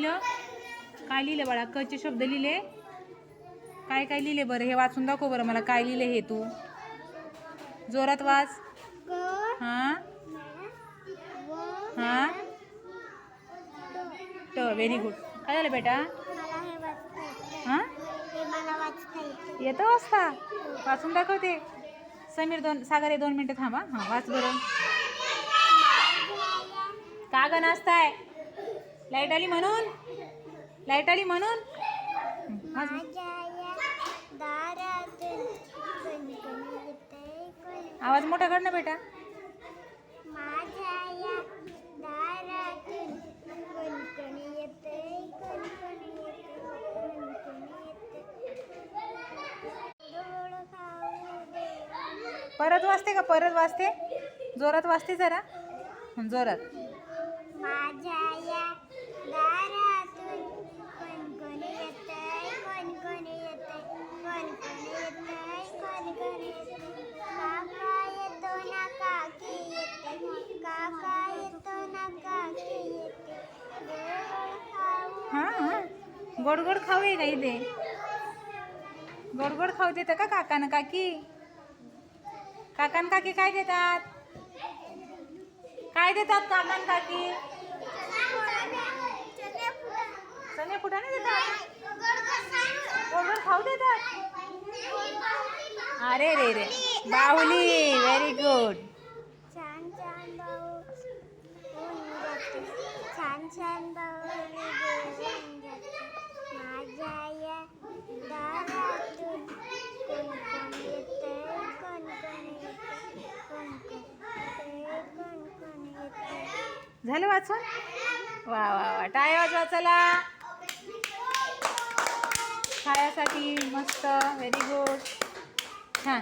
लिहिलं? काय लिहिले बाळा? क चे शब्द लिहिले? काय काय लिहिले बरं? हे वाचून दाखव बरं मला. काय लिहिले हे तू? जोरात वाच. हां हां ट. Very good. काय झालं बेटा? हां येतं वाचता? वाचून दाखवते. समीर सागर 2 मिनटं थांबा. हां वाच बरं. का ग नाचताय? लाईट आली म्हणून? लाईट आली म्हणून? आवाज मोठा कर ना बेटा. परत वाचते का? परत वाचते? जोरात वाचते जरा. जोरात. माझ्या या दारातून कोण येतंय, कोण येतंय, कोण येतंय, कोण येतंय. काका येतो ना काकी येते, काका येतो ना काकी येते. हां गोड गोड खाऊ आहे का इथे? गोड गोड खाऊ देतं का काकानं काकी? काकान काकी काय देतात? काय देतात काकान काकी? चणे फुटाणे देतात? गोड गोड खाऊ देतात? अरे रे रे बाहुली. Very good. छान छान भाऊ होऊन जाते, छान छान बाहुली होऊन जाते. माझ्या या दारातून कोण येतंय, कोण येतंय. झालं वाचून? वा वा वा. टाळ्या वाजवा चला. छायासाठी मस्त. Very good. छान.